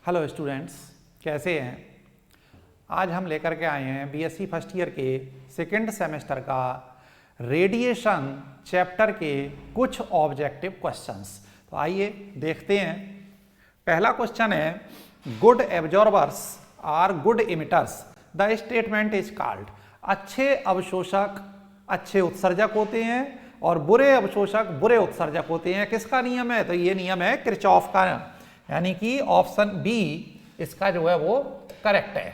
Hello students, कैसे हैं। आज हम लेकर के आए हैं बीएससी फर्स्ट ईयर के सेकेंड सेमेस्टर का रेडिएशन चैप्टर के कुछ ऑब्जेक्टिव क्वेश्चंस। तो आइए देखते हैं। पहला क्वेश्चन है, good absorbers are good emitters, the statement is called. अच्छे अवशोषक अच्छे उत्सर्जक होते हैं और बुरे अवशोषक बुरे उत्सर्जक होते हैं। किसका नियम है? तो ये नियम है किरचॉफ का, यानी कि ऑप्शन बी इसका जो है वो करेक्ट है।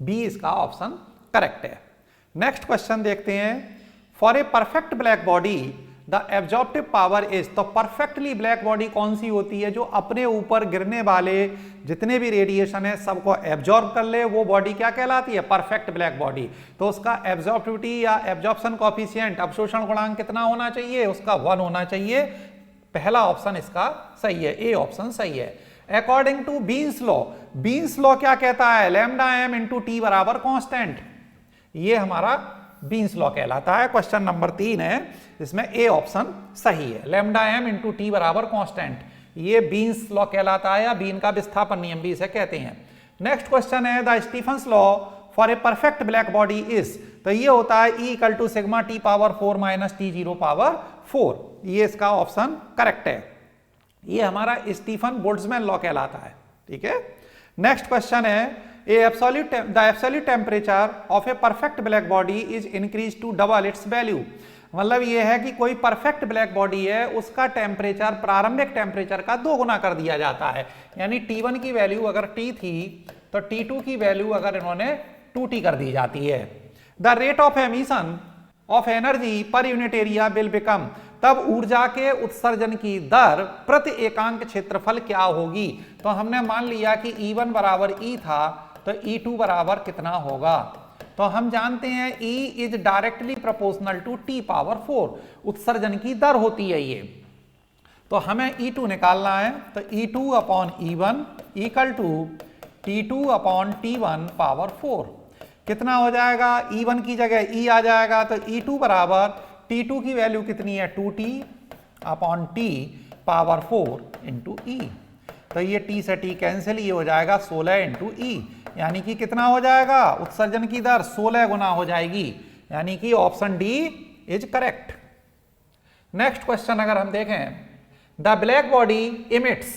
बी इसका ऑप्शन करेक्ट है। नेक्स्ट क्वेश्चन देखते हैं। For a perfect black body the absorptive power is, तो परफेक्टली ब्लैक बॉडी कौन सी होती है? जो अपने ऊपर गिरने वाले जितने भी रेडिएशन है सबको एब्जॉर्ब कर ले, वो बॉडी क्या कहलाती है? Perfect black body. तो उसका एब्जॉर्प्टिविटी या एब्जॉर्प्शन कोएफिशिएंट, अवशोषण गुणांक कितना होना चाहिए? उसका 1 होना चाहिए। पहला ऑप्शन इसका सही है, ए ऑप्शन सही है। According to Wien's law, Wien's law क्या कहता है? लैम्डा एम इंटू टी बराबर कांस्टेंट। ये हमारा बीन्स लॉ कहलाता है। क्वेश्चन नंबर 3 है, इसमें ए ऑप्शन सही है। लैम्डा एम इंटू टी बराबर कांस्टेंट, ये बीन्स लॉ कहलाता है या बीन का विस्थापन नियम भी इसे कहते हैं। नेक्स्ट क्वेश्चन है, the Stefan's law for a perfect black body is, तो ये होता है E equal to sigma T power 4 minus T 0 power 4। ये इसका ऑप्शन करेक्ट है। ये हमारा स्टीफन बोल्ट्जमैन लॉ कहलाता है। ठीक है। नेक्स्ट क्वेश्चन है, the absolute temperature of a perfect black body is increased to double its value। मतलब ये है कि कोई परफेक्ट ब्लैक बॉडी है, उसका टेम्परेचर प्रारंभिक टेम्परेचर का 2 गुना कर दिया जाता है। यानी T1 की वैल्यू अगर T थी तो T2 की वैल्यू अगर इन्होंने 2T कर दी जाती है। The rate of emission of energy per unit area will become, तब ऊर्जा के उत्सर्जन की दर प्रति एकांक क्षेत्रफल क्या होगी? तो हमने मान लिया कि E1 बराबर E था, तो E2 बराबर कितना होगा? तो हम जानते हैं E is directly proportional to T power 4, उत्सर्जन की दर होती है ये। तो हमें E2 निकालना है, तो E2 upon E1 equal to T2 upon T1 power 4। कितना हो जाएगा? E1 की जगह E आ जाएगा, तो E2 बराबर T2 की वैल्यू कितनी है? 2T upon T power 4 into E। तो ये T से T कैंसिल, ये हो जाएगा 16 इंटू E, यानी कि कितना हो जाएगा? उत्सर्जन की दर 16 गुना हो जाएगी, यानी कि option D is correct. Next question अगर हम देखें, the black body emits,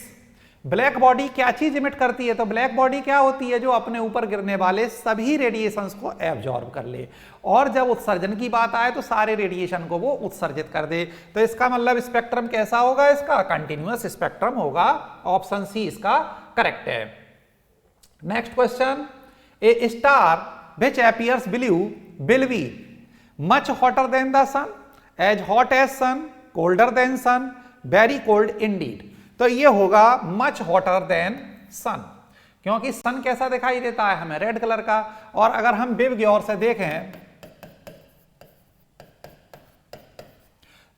black body क्या चीज इमिट करती है? तो ब्लैक बॉडी क्या होती है? जो अपने ऊपर गिरने वाले सभी रेडिएशंस को एब्जॉर्ब कर ले, और जब उत्सर्जन की बात आए तो सारे रेडिएशन को वो उत्सर्जित कर दे। तो इसका मतलब स्पेक्ट्रम कैसा होगा? इसका कंटिन्यूअस स्पेक्ट्रम होगा। ऑप्शन सी इसका करेक्ट है। Next question, a star which appears blue will be much hotter than the sun, as hot as sun, colder than sun, very cold indeed. तो ये होगा मच हॉटर देन सन, क्योंकि सन कैसा दिखाई देता है हमें? रेड कलर का। और अगर हम वेव गौर से देखें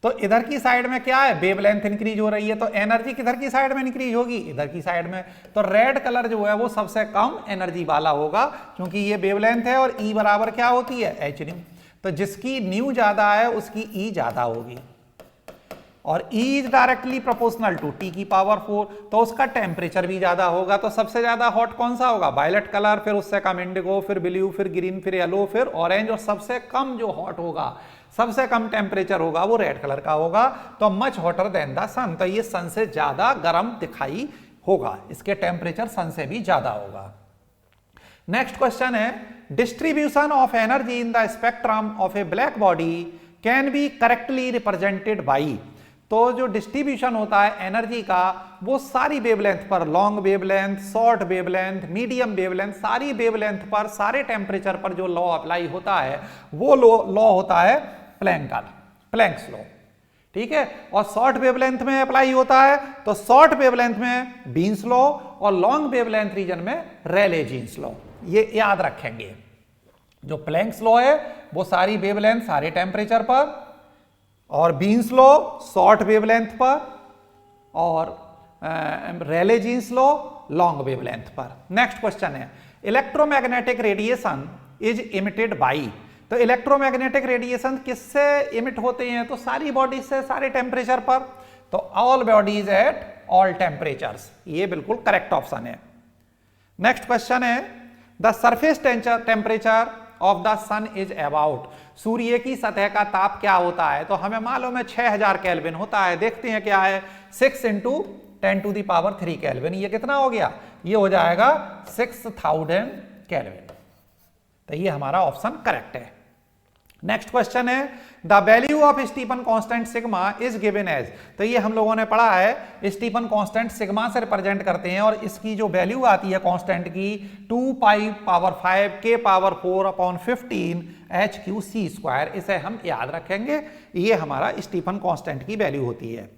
तो इधर की साइड में क्या है? वेवलेंथ इंक्रीज हो रही है, तो एनर्जी किधर की साइड में इंक्रीज होगी? इधर की साइड में। तो रेड कलर जो है वो सबसे कम एनर्जी वाला होगा, क्योंकि ये वेवलेंथ है और E बराबर क्या होती है? H new. तो जिसकी न्यू ज्यादा है उसकी E ज्यादा होगी, और E is directly proportional to T की पावर 4, तो उसका टेम्परेचर भी ज्यादा होगा। तो सबसे ज्यादा हॉट कौन सा होगा? वायलेट कलर, फिर उससे कम इंडिगो, फिर ब्लू, फिर ग्रीन, फिर येलो, फिर ऑरेंज, और सबसे कम जो हॉट होगा, सबसे कम टेम्परेचर होगा, वो रेड कलर का होगा। तो मच हॉटर देन द सन, तो ये सन से ज्यादा गर्म दिखाई होगा, इसके टेम्परेचर सन से भी ज्यादा होगा। नेक्स्ट क्वेश्चन है, distribution of energy in the spectrum of A black body can be correctly represented by, तो जो डिस्ट्रीब्यूशन होता है एनर्जी का वो सारी वेवलेंथ पर, long wavelength, short wavelength, medium wavelength, सारी वेवलेंथ पर, सारे टेम्परेचर पर जो लॉ अप्लाई होता है वो लॉ होता है प्लैंक्स लॉ। ठीक है। और शॉर्ट वेवलेंथ में अप्लाई होता है तो शॉर्ट वेवलेंथ में बीन्स लॉ, और लॉन्ग वेवलेंथ रीजन में रेले जीन्स लॉ। ये याद रखेंगे। जो प्लैंक्स लॉ है वो सारी वेवलेंथ सारे टेम्परेचर पर, और बीन्स लॉ शॉर्ट वेवलेंथ पर, और रेले जीन्स लॉ लॉन्ग वेवलेंथ पर। नेक्स्ट क्वेश्चन है, electromagnetic radiation is emitted by, तो इलेक्ट्रोमैग्नेटिक रेडिएशन किससे इमिट होते हैं? तो सारी बॉडीज से, सारे टेम्परेचर पर। तो all bodies at all temperatures, ये बिल्कुल करेक्ट ऑप्शन है। नेक्स्ट क्वेश्चन है the surface temperature of the sun is about, सूर्य की सतह का ताप क्या होता है? तो हमें मालूम है 6000 केल्विन होता है। देखते हैं क्या है, 6 × 10⁻³ केल्विन, ये कितना हो गया? ये हो जाएगा 6000 केल्विन। तो ये हमारा ऑप्शन करेक्ट है। नेक्स्ट क्वेश्चन है the value of Stefan constant sigma is given as, तो ये हम लोगों ने पढ़ा है स्टीफन कांस्टेंट सिग्मा से रिप्रेजेंट करते हैं और इसकी जो वैल्यू आती है कांस्टेंट की 2π⁵ K⁴/15 H⁻⁶², इसे हम याद रखेंगे, ये हमारा स्टीफन कांस्टेंट की वैल्यू होती है।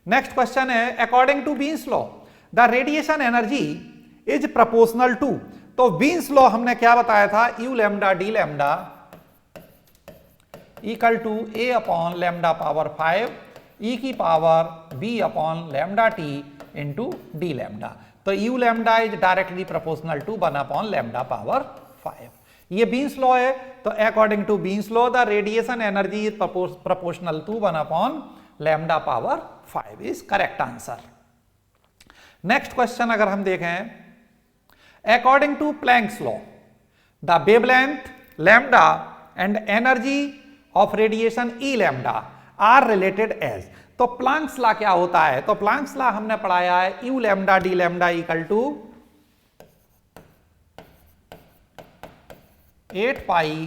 नेक्स्ट क्वेश्चन है according to Wien's law the radiation energy is proportional to, तो बीन्स लॉ हमने क्या बताया था? U⁻D⁻ equal to A/λ⁵ e⁻B/λt into d⁻, तो U⁻ is directly proportional to 1/λ⁵। ये बीन्स लॉ है, तो according to Wien's law the radiation energy is proportional to 1/λ⁵ is correct answer. Next question अगर हम देखें, according to Planck's law the wavelength lambda and energy of radiation E⁻ are related as, तो Planck's law क्या होता है? तो Planck's law हमने पढ़ाया है U⁻D⁻ equal to 8πhc⁻⁵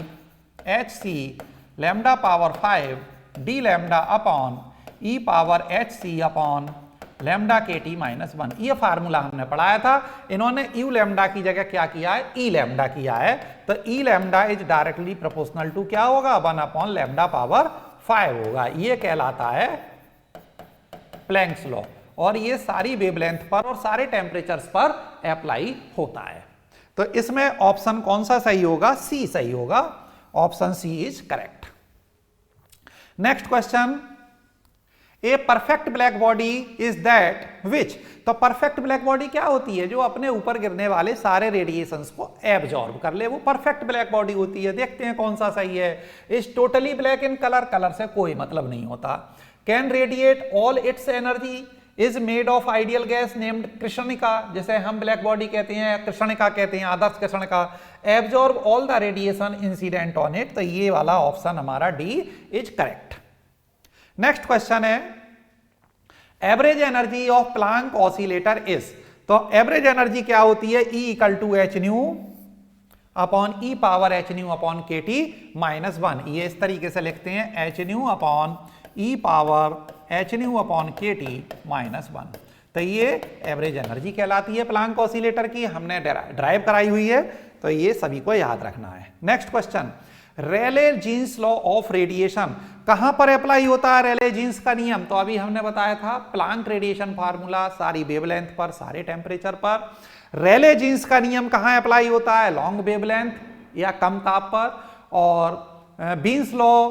d⁻e⁻hc/λ⁻kT-1, ये फार्मूला हमने पढ़ाया था। इन्होंने U⁻ की जगह क्या किया है? E⁻ किया है, तो E⁻ is directly proportional to क्या होगा? 1/λ⁵ होगा। ये कहलाता है प्लैंक्स लॉ, और ये सारी वेवलेंथ पर और सारे टेम्परेचर्स पर अप्लाई होता है। तो इसमें ऑप्शन कौन सा सही होगा? सी सही होगा, option C is correct. Next question, a perfect black body is that which, तो परफेक्ट ब्लैक बॉडी क्या होती है? जो अपने ऊपर गिरने वाले सारे रेडिएशंस को एब्जॉर्ब कर ले, वो परफेक्ट ब्लैक बॉडी होती है। देखते हैं कौन सा सही है। Is totally black in colour, colour से कोई मतलब नहीं होता। Can radiate all it's energy, is made of ideal gas named कृष्णिका, जैसे हम ब्लैक बॉडी कहते हैं, कृष्णिका कहते हैं, आदर्श कृष्णिका। Absorb all the radiation incident on it, तो ये वाला ऑप्शन हमारा D is correct. Next question है average energy of Planck oscillator is, तो एवरेज एनर्जी क्या होती है? E = hν/e⁻hν/kT-1, ये इस तरीके से लिखते हैं hν/e⁻hν/kT-1, तो ये एवरेज एनर्जी कहलाती है प्लैंक ऑसिलेटर की, हमने ड्राइव कराई हुई है, तो ये सभी को याद रखना है। Next question, Rayleigh Jeans law of radiation कहां पर अप्लाई होता है? रेले जीन्स का नियम, तो अभी हमने बताया था प्लैंक रेडिएशन फार्मूला, सारी वेवलेंथ पर, सारे टेम्परेचर पर। रेले जीन्स का नियम कहां अप्लाई होता है? लॉन्ग वेवलेंथ या कम ताप पर, और बीन्स लॉ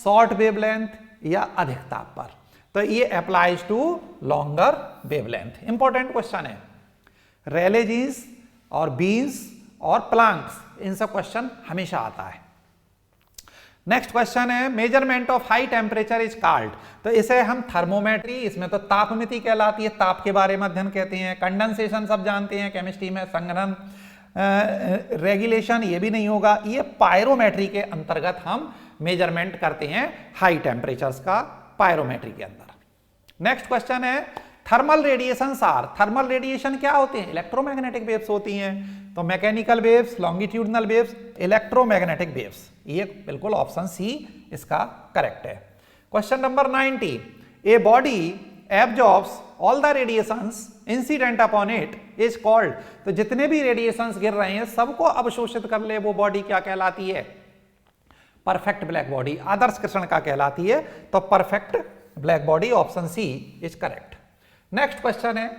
शॉर्ट वेवलेंथ या अधिक ताप पर, तो ये applies to longer wavelength. Important question है। रेले जीन्स और बीन्स और प्लैंक्स, इन सब क्वेश्चन हमेशा आता है। नेक्स्ट क्वेश्चन है measurement of high temperature is called, तो इसे हम थर्मोमेट्री, इसमें तो तापमिति कहलाती है, ताप के बारे में अध्ययन कहते हैं। कंडेंसेशन सब जानते हैं केमिस्ट्री में, संघनन, रेगुलेशन ये भी नहीं होगा, ये पायरोमेट्री के अंतर्गत हम मेजरमेंट करते हैं हाई टेम्परेचर्स का, पायरोमेट्री के अंदर। नेक्स्ट क्वेश्चन है thermal radiation are, thermal radiation क्या होते हैं? इलेक्ट्रोमैग्नेटिक वेव्स होती हैं, तो mechanical waves, longitudinal waves, electromagnetic waves, ये बिल्कुल ऑप्शन सी इसका करेक्ट है। Question number 90, a body absorbs all the radiations incident upon it is called, तो जितने भी रेडिएशंस गिर रहे हैं सबको अवशोषित कर ले, वो बॉडी क्या कहलाती है? परफेक्ट ब्लैक बॉडी, आदर्श कृष्णिका कहलाती है, तो perfect black body, option C is correct. Next question है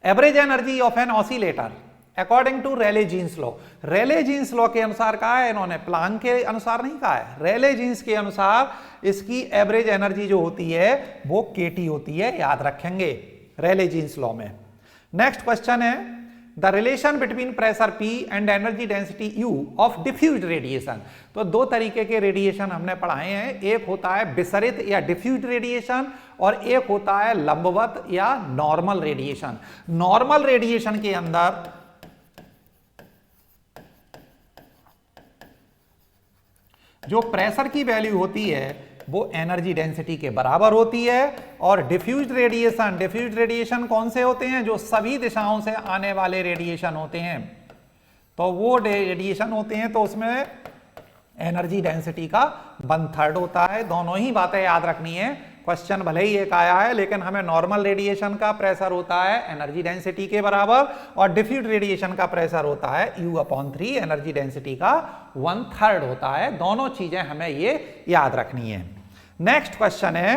average energy of an oscillator according to Rayleigh Jeans law, Rayleigh Jeans law के अनुसार कहा है, इन्होंने प्लैंक के अनुसार नहीं कहा है, रेले जीन्स के अनुसार इसकी एवरेज एनर्जी जो होती है वो केटी होती है, याद रखेंगे रेले जीन्स लॉ में। नेक्स्ट क्वेश्चन है the relation between pressure P and energy density U of diffused radiation. तो दो तरीके के रेडिएशन हमने पढ़ाए हैं, एक होता है विसरित या डिफ्यूज्ड रेडिएशन और एक होता है लंबवत या नॉर्मल रेडिएशन। नॉर्मल रेडिएशन के अंदर जो प्रेशर की वैल्यू होती है वो एनर्जी डेंसिटी के बराबर होती है, और डिफ्यूज्ड रेडिएशन कौन से होते हैं? जो सभी दिशाओं से आने वाले रेडिएशन होते हैं, तो वो रेडिएशन होते हैं तो उसमें एनर्जी डेंसिटी का 1/3 होता है। दोनों ही बातें याद रखनी है, क्वेश्चन भले ही एक आया है लेकिन हमें नॉर्मल रेडिएशन का प्रेशर होता है एनर्जी डेंसिटी के बराबर और डिफ्यूज्ड रेडिएशन का प्रेशर होता है U/3 एनर्जी डेंसिटी का 1/3 होता है। दोनों चीजें हमें ये याद रखनी है। नेक्स्ट क्वेश्चन है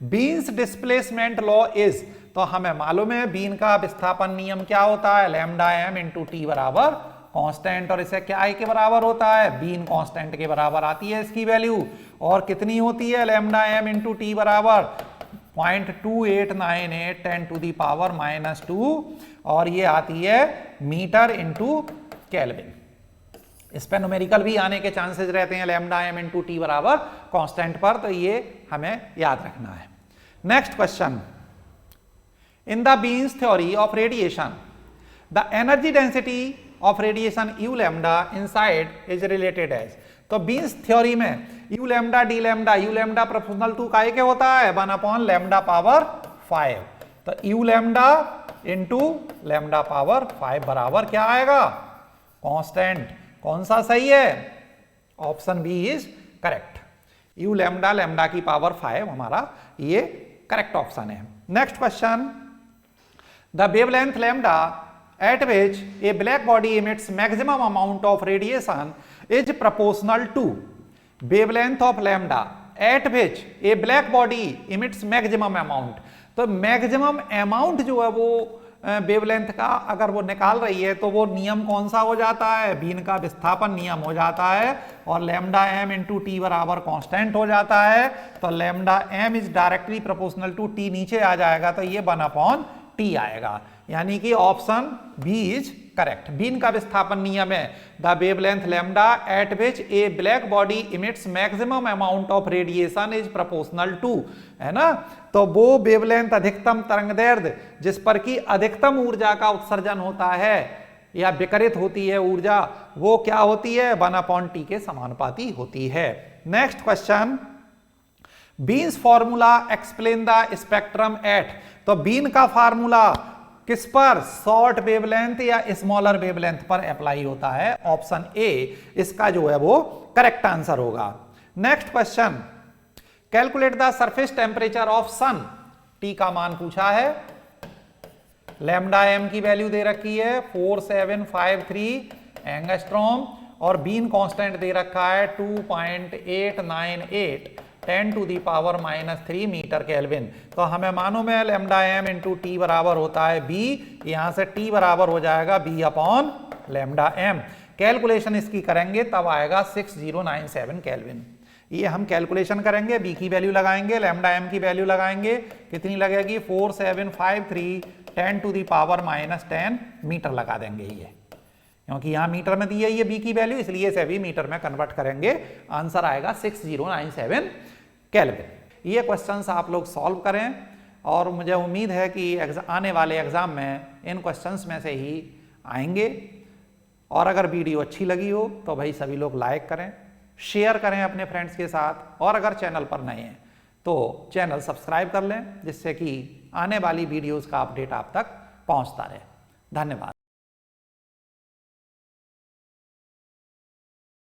बीन्स डिस्प्लेसमेंट लॉ इज। तो हमें मालूम है बीन का विस्थापन नियम क्या होता है, लैम्डा m इंटू टी बराबर कांस्टेंट, और इसे क्या I के बराबर होता है, बीन कांस्टेंट के बराबर आती है इसकी वैल्यू, और कितनी होती है लैम्डा m इंटू टी बराबर 0.2898 10⁻⁻², और ये आती है मीटर इंटू केल्विन। इस पर न्यूमेरिकल भी आने के चांसेस रहते हैं लैम्डा m इंटू टी बराबर कांस्टेंट पर, तो ये हमें याद रखना है। Next question, in the Wien's theory of radiation the energy density of radiation U lambda inside is related as. तो बीन्स थ्योरी में U lambda D lambda, U lambda proportional to काय के होता है 1/λ⁵। तो U lambda into lambda power 5 बराबर क्या आएगा, कांस्टेंट। कौन सा सही है, option B is correct. U lambda lambda की पावर 5 हमारा ये करेक्ट ऑप्शन है। Next question, the wavelength lambda at which a black body emits maximum amount of radiation is proportional to wavelength of lambda at which a black body emits maximum amount। तो maximum amount जो है वो wavelength का अगर वो निकाल रही है तो वो नियम कौन सा हो जाता है, बीन का विस्थापन नियम हो जाता है, और लैम्डा m इंटू टी बराबर कांस्टेंट हो जाता है। तो lambda m is directly proportional to T नीचे आ जाएगा तो ये 1/t आएगा, यानी कि option B is correct. Wien का विस्थापन नियम है the wavelength lambda at which a black body emits maximum amount of radiation is proportional to, है ना। तो वो वेवलेंथ अधिकतम तरंगदैर्ध्य जिस पर कि अधिकतम ऊर्जा का उत्सर्जन होता है या विकिरित होती है ऊर्जा, वो क्या होती है 1/t के समानुपाती होती है। Next question, Wien's formula explain the spectrum at. तो बीन का फार्मूला किस पर, शॉर्ट वेवलेंथ या स्मॉलर वेवलेंथ पर अप्लाई होता है, ऑप्शन ए इसका जो है वो करेक्ट आंसर होगा। Next question, calculate the surface temperature of sun. T का मान पूछा है, लैम्डा m की वैल्यू दे रखी है 4753 एंगस्ट्रॉम, और बीन कांस्टेंट दे रखा है 2.898 10⁻³ मीटर केल्विन। तो हमें मालूम है लैम्डा m इंटू टी बराबर होता है b, यहां से t बराबर हो जाएगा b/λm। कैलकुलेशन इसकी करेंगे तब आएगा 6097 केल्विन। ये हम कैलकुलेशन करेंगे, b की वैल्यू लगाएंगे, लैम्डा m की वैल्यू लगाएंगे, कितनी लगेगी 4753 10⁻⁻10 मीटर लगा देंगे ये, क्योंकि यहां मीटर में दी है ये b की वैल्यू, इसलिए इसे भी मीटर में कन्वर्ट करेंगे, आंसर आएगा 6097 केल्विन। ये क्वेश्चंस आप लोग सॉल्व करें, और मुझे उम्मीद है कि आने वाले एग्जाम में इन क्वेश्चंस में से ही आएंगे। और अगर वीडियो अच्छी लगी हो तो भाई सभी लोग लाइक करें, शेयर करें अपने फ्रेंड्स के साथ, और अगर चैनल पर नए हैं तो चैनल सब्सक्राइब कर लें, जिससे कि आने वाली वीडियोस का अपडेट आप तक पहुंचता रहे। धन्यवाद।